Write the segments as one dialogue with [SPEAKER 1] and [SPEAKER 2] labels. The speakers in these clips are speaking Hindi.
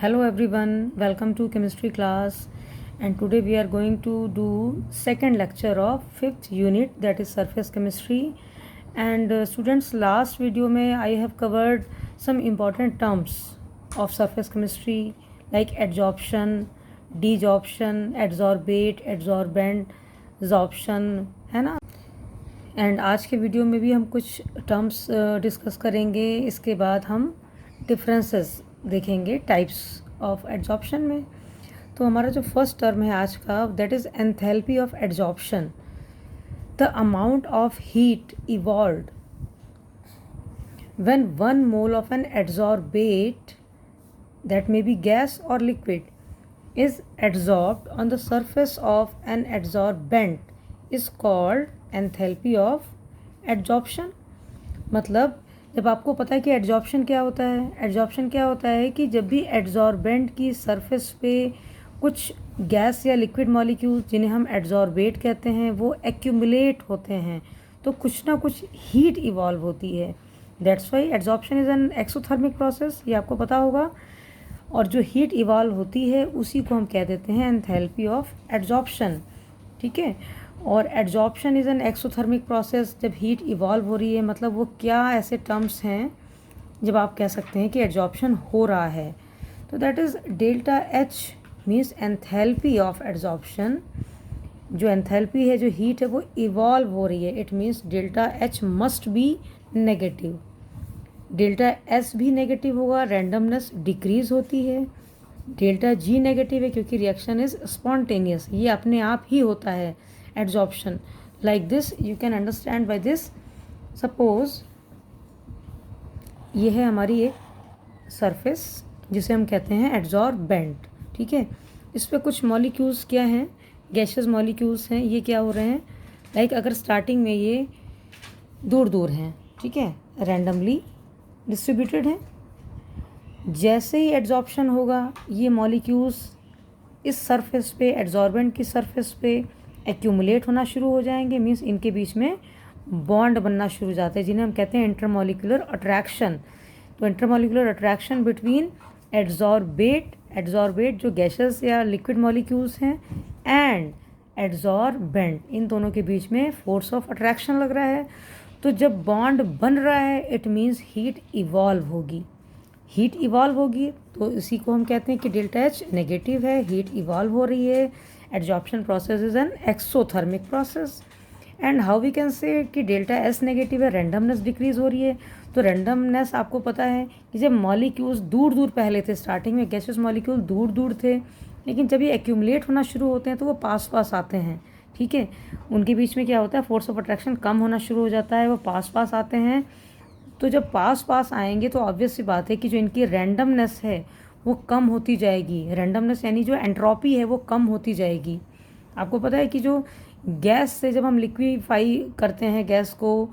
[SPEAKER 1] Hello everyone, welcome to chemistry class, and today we are going to do second lecture of fifth unit, that is surface chemistry. And students, last video mein I have covered some important terms of surface chemistry like adsorption, desorption, adsorbate, adsorbent, absorption, है ना। एंड आज के वीडियो में भी हम कुछ टर्म्स डिस्कस करेंगे। इसके बाद हम डिफरेंसेस देखेंगे टाइप्स ऑफ एड्जॉर्प्शन में। तो हमारा जो फर्स्ट टर्म है आज का, that is enthalpy of adsorption, the amount of heat evolved when 1 mole of an adsorbate, that may be gas और liquid, is adsorbed on the surface of an adsorbent is called enthalpy of adsorption. मतलब जब आपको पता है कि एड्जॉर्प्शन क्या होता है, एड्जॉर्प्शन क्या होता है कि जब भी एड्सॉर्बेंट की सरफेस पे कुछ गैस या लिक्विड मॉलिक्यूल जिन्हें हम एड्सॉर्बेट कहते हैं वो एक्यूमुलेट होते हैं, तो कुछ ना कुछ हीट इवॉल्व होती है। That's why adsorption is an exothermic process, ये आपको पता होगा। और जो हीट इवॉल्व होती है उसी को हम कह देते हैं एंथैल्पी ऑफ एड्सॉर्प्शन, ठीक है। और adsorption is an exothermic process, जब हीट इवॉल्व हो रही है, मतलब वो क्या ऐसे टर्म्स हैं जब आप कह सकते हैं कि एड्जॉर्प्शन हो रहा है। तो that is delta H means enthalpy of adsorption. जो एंथैल्पी है, जो हीट है, वो इवॉल्व हो रही है, it means delta H must be negative. Delta S भी नेगेटिव होगा, रैंडमनेस डिक्रीज होती है। डेल्टा जी नेगेटिव है क्योंकि रिएक्शन इज स्पॉन्टेनियस, ये अपने आप ही होता है adsorption. Like this you can understand by this. Suppose ये है हमारी एक सरफेस जिसे हम कहते हैं एड्सॉर्बेंट, ठीक है। इस पर कुछ मॉलिक्यूल्स क्या हैं, गैसेस मॉलिक्यूल्स हैं। ये क्या हो रहे हैं, लाइक अगर स्टार्टिंग में ये दूर दूर हैं, ठीक है, रैंडमली डिस्ट्रीब्यूटेड हैं। जैसे ही एड्सॉर्प्शन होगा ये मॉलिक्यूल्स इस सरफेस पे, एड्सॉर्बेंट की सरफेस पे एक्यूमुलेट होना शुरू हो जाएंगे। मीन्स इनके बीच में बॉन्ड बनना शुरू हो जाते हैं जिन्हें हम कहते हैं इंटरमॉलिक्यूलर अट्रैक्शन। तो इंटरमॉलिक्यूलर अट्रैक्शन बिटवीन एड्सॉर्बेट जो गैसेस या लिक्विड मॉलिक्यूल्स हैं एंड एड्सॉर्बेंट, इन दोनों के बीच में फोर्स ऑफ अट्रैक्शन लग रहा है। तो जब बॉन्ड बन रहा है इट मीन्स हीट इवॉल्व होगी। हीट इवॉल्व होगी तो इसी को हम कहते हैं कि डेल्टा एच नेगेटिव है, हीट इवॉल्व हो रही है। Adsorption process is an exothermic process. And how we can say कि डेल्टा एस नेगेटिव है, रैंडमनेस डिक्रीज हो रही है। तो रैंडमनेस आपको पता है कि जब मॉलिक्यूल्स दूर दूर पहले थे, स्टार्टिंग में गैसेस मॉलिक्यूल दूर दूर थे, लेकिन जब ये एक्यूमुलेट होना शुरू होते हैं तो वो पास पास आते हैं, ठीक है। उनके बीच में क्या होता है, फोर्स ऑफ अट्रैक्शन कम होना शुरू हो जाता है, वो पास पास आते हैं। तो जब पास पास आएंगे तो ऑब्वियस सी बात है कि जो इनकी रैंडमनेस है वो कम होती जाएगी। रैंडमनेस यानी जो एंट्रोपी है वो कम होती जाएगी। आपको पता है कि जो गैस से जब हम लिक्विफाई करते हैं गैस को,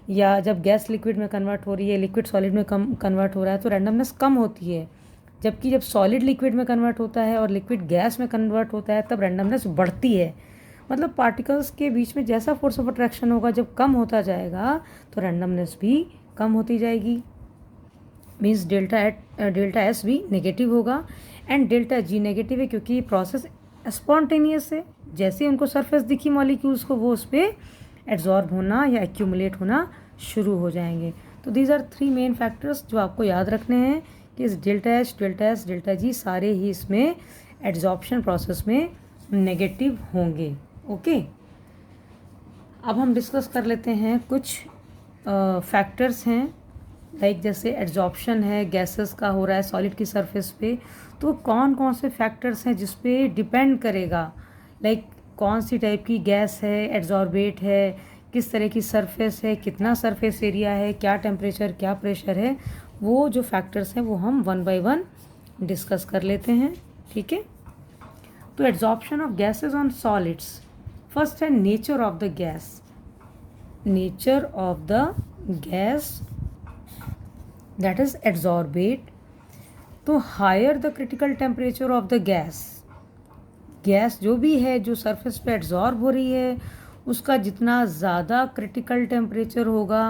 [SPEAKER 1] या जब गैस लिक्विड में कन्वर्ट हो रही है, लिक्विड सॉलिड में कम कन्वर्ट हो रहा है, तो रैंडमनेस कम होती है। जबकि जब सॉलिड लिक्विड में कन्वर्ट होता है और लिक्विड गैस में कन्वर्ट होता है तब रैंडमनेस बढ़ती है। मतलब पार्टिकल्स के बीच में जैसा फोर्स ऑफ अट्रैक्शन होगा, जब कम होता जाएगा तो रैंडमनेस भी कम होती जाएगी। मीन्स डेल्टा एस भी नेगेटिव होगा एंड डेल्टा जी नेगेटिव है क्योंकि ये प्रोसेस स्पॉन्टेनियस है। जैसे उनको सरफेस दिखी मॉलिक्यूल्स को, वो उस पर एड्सॉर्ब होना या एक्यूमुलेट होना शुरू हो जाएंगे। तो दीज आर 3 मेन फैक्टर्स जो आपको याद रखने हैं कि इस delta H, delta S, delta G सारे ही इसमें एड्सॉर्प्शन प्रोसेस में नेगेटिव होंगे। ओके, अब हम डिस्कस कर लेते हैं कुछ फैक्टर्स हैं, लाइक जैसे एड्सॉर्प्शन है, गैसेस का हो रहा है सॉलिड की सरफेस पे, तो कौन कौन से फैक्टर्स हैं जिस पे डिपेंड करेगा, लाइक कौन सी टाइप की गैस है, एड्सॉर्बेट है, किस तरह की सरफेस है, कितना सरफेस एरिया है, क्या टेम्परेचर, क्या प्रेशर है। वो जो फैक्टर्स हैं वो हम 1 बाय 1 डिस्कस कर लेते हैं, ठीक है। तो adsorption of gases on solids, first है nature of the gas. Nature of the gas, that is adsorbate. तो higher the critical temperature of the gas, gas जो भी है जो सरफेस पे एड्सॉर्ब हो रही है उसका जितना ज़्यादा क्रिटिकल टेम्परेचर होगा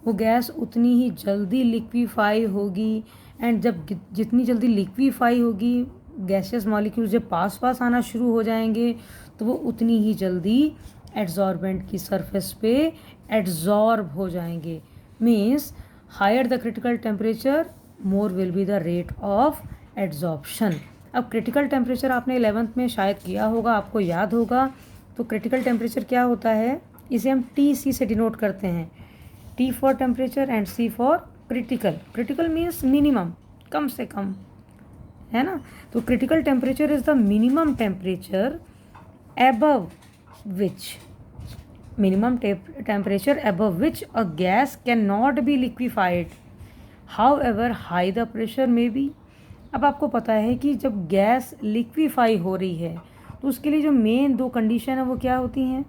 [SPEAKER 1] वो गैस उतनी ही जल्दी लिक्विफाई होगी, एंड जब जितनी जल्दी लिक्विफाई होगी गैसियस मॉलिक्यूल जब पास पास आना शुरू हो जाएंगे तो वो उतनी ही जल्दी एड्जॉर्बेंट की सरफेस पे एड्जॉर्ब हो जाएंगे। Means higher the critical temperature more will be the rate of adsorption. अब क्रिटिकल टेम्परेचर आपने 11th में शायद किया होगा, आपको याद होगा। तो क्रिटिकल टेम्परेचर क्या होता है, इसे हम TC से डिनोट करते हैं, T for temperature and C for critical. Critical means minimum, कम से कम, है ना। तो critical temperature is the minimum temperature above which a gas cannot be liquefied, however high the pressure may be। अब आपको पता है कि जब गैस लिक्विफाई हो रही है तो उसके लिए जो मेन दो कंडीशन है वो क्या होती हैं,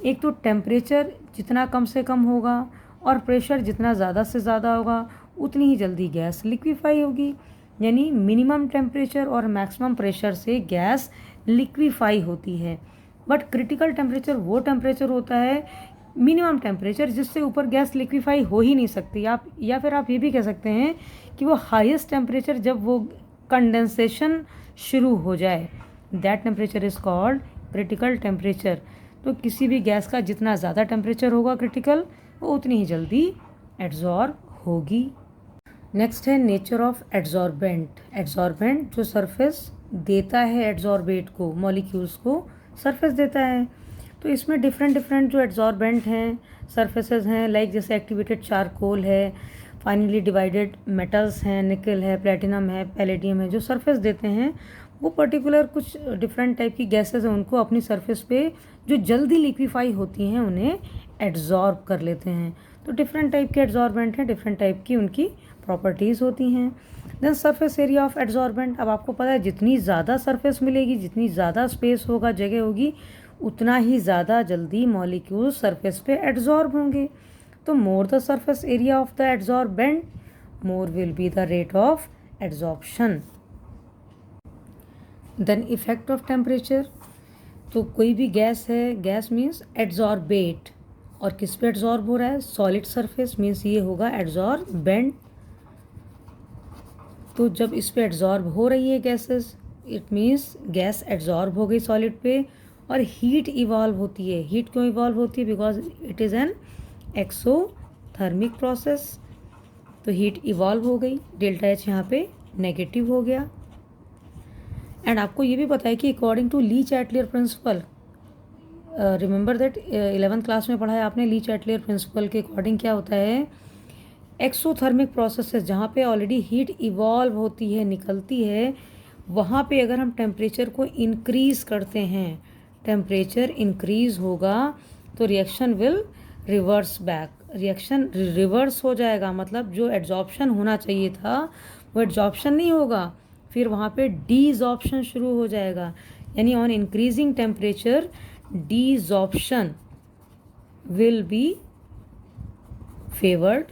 [SPEAKER 1] एक तो टेम्परेचर जितना कम से कम होगा और प्रेशर जितना ज़्यादा से ज़्यादा होगा उतनी ही जल्दी गैस लिक्विफाई होगी। यानी मिनिमम टेम्परेचर और मैक्सिमम प्रेशर से गैस लिक्विफाई होती है। बट क्रिटिकल टेम्परेचर वो टेम्परेचर होता है, मिनिमम टेम्परेचर, जिससे ऊपर गैस लिक्विफाई हो ही नहीं सकती। आप या फिर आप ये भी कह सकते हैं कि वो हाईएस्ट टेम्परेचर जब वो कंडेंसेशन शुरू हो जाए, that temperature is called critical temperature. तो किसी भी गैस का जितना ज़्यादा टेम्परेचर होगा क्रिटिकल, वो उतनी ही जल्दी एड्जॉर्ब होगी। नेक्स्ट है नेचर ऑफ एड्जॉर्बेंट। एड्जॉर्बेंट जो सरफेस देता है एड्जॉर्बेट को, मॉलिक्यूल्स को सरफेस देता है। तो इसमें डिफरेंट जो एड्जॉर्बेंट हैं, सरफेसेस हैं, लाइक जैसे एक्टिवेटेड चारकोल है, फाइनली डिवाइडेड मेटल्स हैं, निकल है, प्लेटिनम है, पैलेडियम है, जो सरफेस देते हैं वो पर्टिकुलर कुछ डिफरेंट टाइप की गैसेस हैं, उनको अपनी सरफेस पे जो जल्दी लिक्विफाई होती हैं उन्हें एड्जॉर्ब कर लेते हैं। तो डिफरेंट टाइप के एड्जॉर्बेंट हैं, डिफरेंट टाइप की उनकी प्रॉपर्टीज़ होती हैं। Then surface area of adsorbent. अब आपको पता है जितनी ज़्यादा सरफेस मिलेगी, जितनी ज़्यादा स्पेस होगा, जगह होगी, उतना ही ज़्यादा जल्दी मॉलिक्यूल सरफेस पे एड्जॉर्ब होंगे। तो more the surface area of the adsorbent more will be the rate of adsorption. Then effect of temperature. तो कोई भी गैस है, गैस मीन्स एड्जॉर्बेट, और किस पे एड्जॉर्ब हो रहा है, सॉलिड सरफेस, मीन्स ये होगा एड्जॉर्बेंट। तो जब इस पे एड्जॉर्ब हो रही है gases, it means gas adsorb हो गई सॉलिड पे और हीट इवॉल्व होती है। हीट क्यों इवॉल्व होती है, because it is an exothermic process. तो हीट इवॉल्व हो गई, डेल्टा एच यहाँ पे नेगेटिव हो गया। एंड आपको ये भी पता है कि according to Le Chatelier principle, remember that 11th class में पढ़ा है आपने, ली चैटलियर प्रिंसिपल के अकॉर्डिंग क्या होता है, एक्सोथर्मिक प्रोसेसेस जहाँ पे ऑलरेडी हीट इवॉल्व होती है, निकलती है, वहाँ पे अगर हम टेम्परेचर को इंक्रीज़ करते हैं, टेम्परेचर इंक्रीज़ होगा तो reaction will reverse back, reaction reverse हो जाएगा। मतलब जो एड्जॉर्प्शन होना चाहिए था वो एड्जॉर्प्शन नहीं होगा, फिर वहाँ पे डीजॉर्प्शन शुरू हो जाएगा। यानी on increasing temperature desorption will be favoured.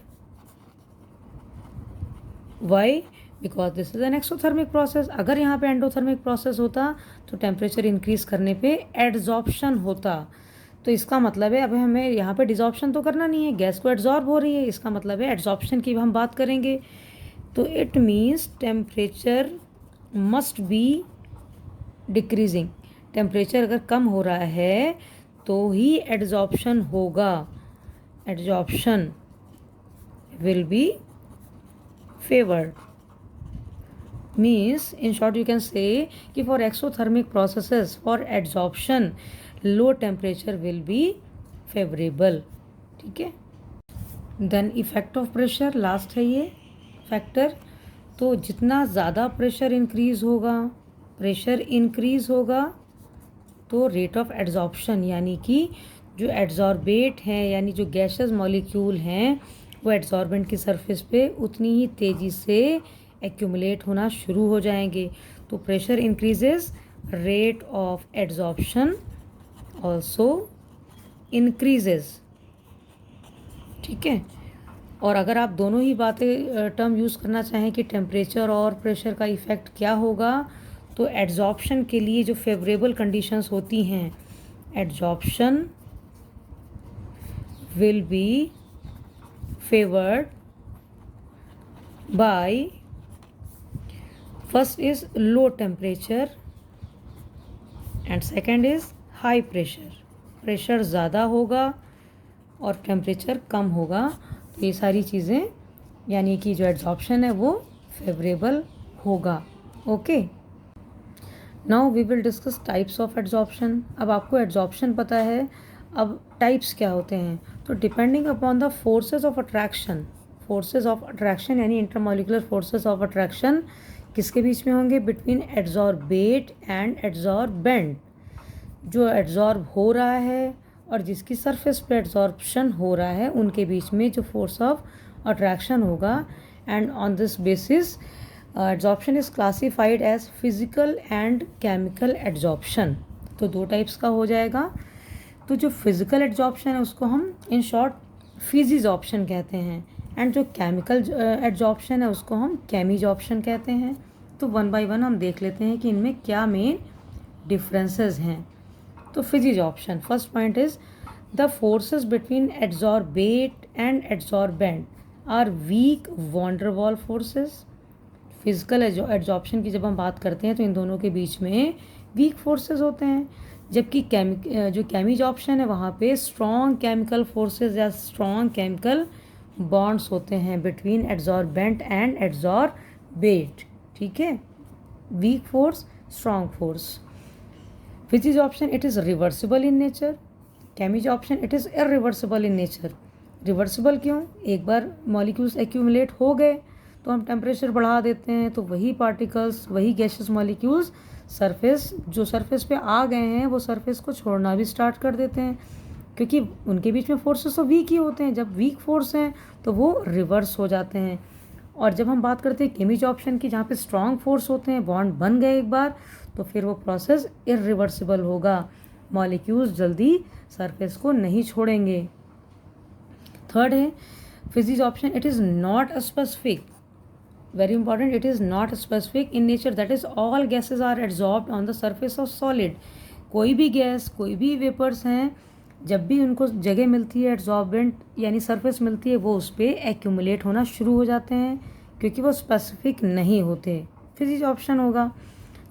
[SPEAKER 1] Why, because this is an exothermic process. अगर यहाँ पे एंडोथर्मिक प्रोसेस होता तो टेम्परेचर इंक्रीज करने पे एड्जॉर्प्शन होता। तो इसका मतलब है अब हमें यहाँ पे डिजॉर्प्शन तो करना नहीं है, गैस को एड्जॉर्ब हो रही है, इसका मतलब है एड्जॉर्प्शन की हम बात करेंगे। तो it means temperature must be decreasing. Temperature अगर कम हो रहा है तो ही एड्जॉर्प्शन होगा, adsorption will be favored। Means in short you can say कि for exothermic processes for adsorption low temperature will be favorable। ठीक है। Then effect of pressure last है ये फैक्टर। तो जितना ज़्यादा प्रेशर इंक्रीज होगा तो रेट ऑफ एड्जॉर्प्शन, यानी कि जो एड्जॉर्बेट हैं, यानी जो गैसेस मॉलिक्यूल हैं, वो एड्जॉर्बेंट की सरफेस पे उतनी ही तेज़ी से एक्यूमुलेट होना शुरू हो जाएंगे। तो pressure increases, rate of adsorption also increases. ठीक है। और अगर आप दोनों ही बातें टर्म यूज़ करना चाहें कि टेम्परेचर और प्रेशर का इफ़ेक्ट क्या होगा, तो एड्जॉर्प्शन के लिए जो फेवरेबल कंडीशंस होती हैं, adsorption will be favored by, first is low temperature and second is high pressure. Pressure ज़्यादा होगा और टेम्परेचर कम होगा, तो ये सारी चीज़ें यानी कि जो एड्जॉर्प्शन है वो फेवरेबल होगा. Okay, now we will discuss types of adsorption. अब आपको एड्जॉर्प्शन पता है, अब टाइप्स क्या होते हैं. तो depending upon the forces of attraction यानी इंटरमॉलिकुलर फोर्सेस ऑफ अट्रैक्शन किसके बीच में होंगे, बिटवीन एड्जॉर्बेट एंड एड्जॉर्बेंट. जो एड्जॉर्ब हो रहा है और जिसकी सरफेस पे एड्जॉर्प्शन हो रहा है उनके बीच में जो फोर्स ऑफ अट्रैक्शन होगा. And on this basis adsorption is classified as physical and chemical adsorption. तो दो टाइप्स का हो जाएगा. तो जो फिजिकल एड्जॉर्प्शन है उसको हम इन शॉर्ट फिजिजॉर्प्शन कहते हैं, एंड जो केमिकल एड्जॉर्प्शन है उसको हम केमिजॉर्प्शन कहते हैं. तो वन बाय वन हम देख लेते हैं कि इनमें क्या मेन डिफरेंसेस हैं. तो physisorption, first point is the forces between adsorbate and adsorbent are weak van der Waals forces. Physical adsorption की जब हम बात करते हैं तो इन दोनों के बीच में वीक फोर्सेस होते हैं, जबकि जो केमिजॉर्प्शन है वहाँ पे स्ट्रॉन्ग केमिकल फोर्सेस या स्ट्रॉन्ग केमिकल बॉन्ड्स होते हैं बिटवीन एड्जॉर्बेंट एंड एड्जॉर्बेट. ठीक है, weak force, strong force. Physisorption it is reversible in nature, chemisorption it is irreversible in nature. Reversible क्यों, एक बार मॉलिक्यूल्स एक्यूमुलेट हो गए तो हम टेम्परेचर बढ़ा देते हैं तो वही पार्टिकल्स, वही गैसेस मॉलिक्यूल्स सरफेस पे आ गए हैं वो सरफेस को छोड़ना भी स्टार्ट कर देते हैं, क्योंकि उनके बीच में फोर्सेस तो वीक ही होते हैं. जब वीक फोर्स हैं तो वो रिवर्स हो जाते हैं. और जब हम बात करते हैं केमिजॉर्प्शन की, जहाँ पे स्ट्रॉन्ग फोर्स होते हैं, बॉन्ड बन गए एक बार, तो फिर वो प्रोसेस इरिवर्सिबल होगा, मॉलिक्यूल्स जल्दी सरफेस को नहीं छोड़ेंगे. थर्ड है फिजिजॉर्प्शन, it is not a specific, very important, it is not specific in nature, that is all gases are adsorbed on the surface of solid. कोई भी गैस, कोई भी वेपर्स हैं, जब भी उनको जगह मिलती है, एड्जॉर्बेंट यानी सरफेस मिलती है, वो उस पर एक्यूमुलेट होना शुरू हो जाते हैं क्योंकि वो स्पेसिफिक नहीं होते. फिजिजॉर्प्शन होगा.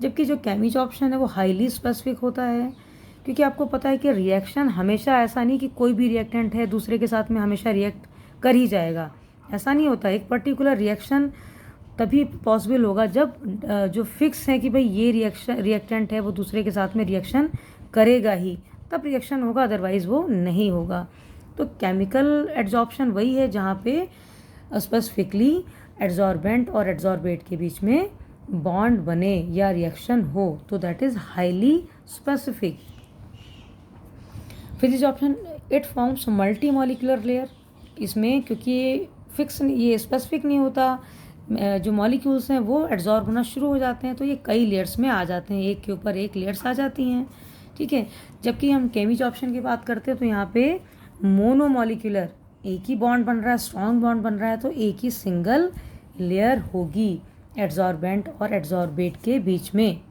[SPEAKER 1] जबकि जो केमिजॉर्प्शन है वो हाईली स्पेसिफिक होता है, क्योंकि आपको पता है कि रिएक्शन हमेशा, ऐसा नहीं कि कोई भी रिएक्टेंट है दूसरे के साथ में हमेशा रिएक्ट कर ही जाएगा, ऐसा नहीं होता. एक पर्टिकुलर रिएक्शन तभी पॉसिबल होगा जब जो फिक्स है कि भाई ये रिएक्टेंट है वो दूसरे के साथ में रिएक्शन करेगा ही, तब रिएक्शन होगा, अदरवाइज़ वो नहीं होगा. तो केमिकल एड्जॉर्प्शन वही है जहाँ पे स्पेसिफिकली एड्जॉर्बेंट और एड्जॉर्बेट के बीच में बॉन्ड बने या रिएक्शन हो, तो that is highly specific. फिजिजॉर्प्शन it forms multi molecular layer. इसमें क्योंकि ये स्पेसिफिक नहीं होता, जो मॉलिक्यूल्स हैं वो एड्जॉर्ब होना शुरू हो जाते हैं, तो ये कई लेयर्स में आ जाते हैं, एक के ऊपर एक लेयर्स आ जाती हैं. ठीक है, जबकि हम केमिजॉर्प्शन की बात करते हैं तो यहाँ पे मोनोमॉलिक्यूलर, एक ही बॉन्ड बन रहा है, स्ट्रॉन्ग बॉन्ड बन रहा है, तो एक ही सिंगल लेयर होगी एड्जॉर्बेंट और एड्जॉर्बेट के बीच में.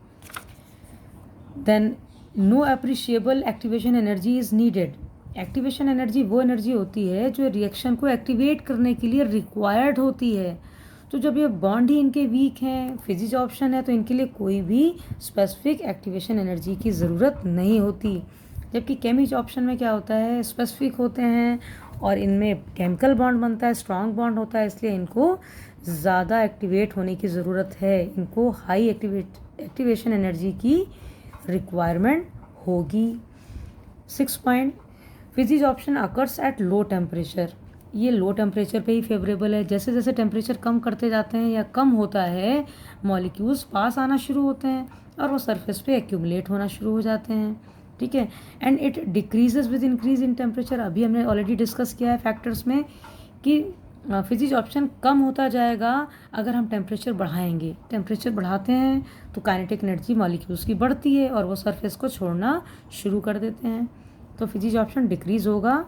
[SPEAKER 1] Then no appreciable activation energy is needed. Activation energy वो एनर्जी होती है जो रिएक्शन को एक्टिवेट करने के लिए रिक्वायर्ड होती है. तो जब ये बॉन्ड ही इनके वीक हैं, फिजिजॉर्प्शन है, तो इनके लिए कोई भी स्पेसिफिक एक्टिवेशन एनर्जी की ज़रूरत नहीं होती. जबकि केमिजॉर्प्शन में क्या होता है, स्पेसिफिक होते हैं और इनमें केमिकल बॉन्ड बनता है, स्ट्रॉन्ग बॉन्ड होता है, इसलिए इनको ज़्यादा एक्टिवेट होने की ज़रूरत है, इनको हाई एक्टिवेशन एनर्जी की रिक्वायरमेंट होगी. 6 point, फिजिजॉर्प्शन occurs at low temperature. ये लो टेम्परेचर पे ही फेवरेबल है. जैसे जैसे टेम्परेचर कम करते जाते हैं या कम होता है, मॉलिक्यूल्स पास आना शुरू होते हैं और वो सरफेस पे एक्यूमुलेट होना शुरू हो जाते हैं. ठीक है, and it decreases with increase in temperature. अभी हमने ऑलरेडी डिस्कस किया है फैक्टर्स में कि फिजिजॉर्प्शन कम होता जाएगा अगर हम टेम्परेचर बढ़ाएंगे. टेम्परेचर बढ़ाते हैं तो काइनेटिक एनर्जी मॉलिक्यूल्स की बढ़ती है और वो सरफेस को छोड़ना शुरू कर देते हैं. तो फिजिजॉर्प्शन डिक्रीज होगा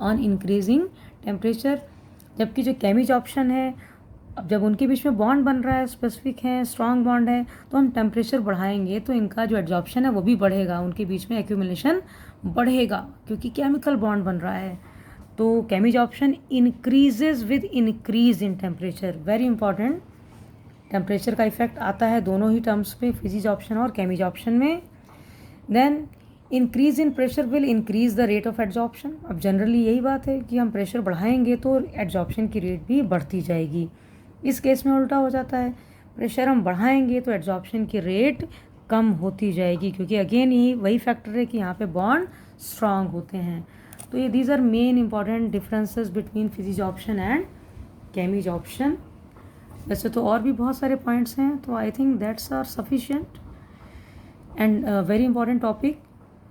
[SPEAKER 1] ऑन इंक्रीजिंग टेम्परेचर. जबकि जो केमिजॉर्प्शन है, अब जब उनके बीच में बॉन्ड बन रहा है, स्पेसिफिक है, स्ट्रॉन्ग बॉन्ड है, तो हम टेम्परेचर बढ़ाएंगे तो इनका जो एड्जॉर्प्शन है वो भी बढ़ेगा, उनके बीच में एक्यूमुलेशन बढ़ेगा क्योंकि केमिकल बॉन्ड बन रहा है. तो chemisorption increases with increase in temperature, very important. Temperature का इफेक्ट आता है दोनों ही टर्म्स पे, फिजिजॉर्प्शन और कैमिजॉर्प्शन में। Then increase in pressure will increase the rate of adsorption. अब जनरली यही बात है कि हम प्रेशर बढ़ाएंगे तो एड्जॉर्प्शन की रेट भी बढ़ती जाएगी। इस केस में उल्टा हो जाता है, प्रेशर हम बढ़ाएंगे तो एड्जॉर्प्शन की रेट कम होती जाएगी, क्योंकि अगेन यही वही फैक्टर है कि यहाँ पे बॉन्ड स्ट्रांग होते हैं। तो ये these are main important differences between physisorption and chemisorption. वैसे तो और भी बहुत सारे पॉइंट्स हैं, तो I think that's are sufficient and very important topic.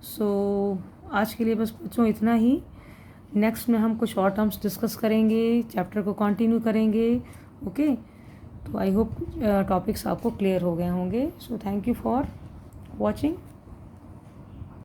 [SPEAKER 1] So आज के लिए बस बच्चों इतना ही। नेक्स्ट में हम कुछ और टर्म्स डिस्कस करेंगे, चैप्टर को कंटिन्यू करेंगे। ओके, तो आई होप टॉपिक्स आपको क्लियर हो गए होंगे। So thank you for watching.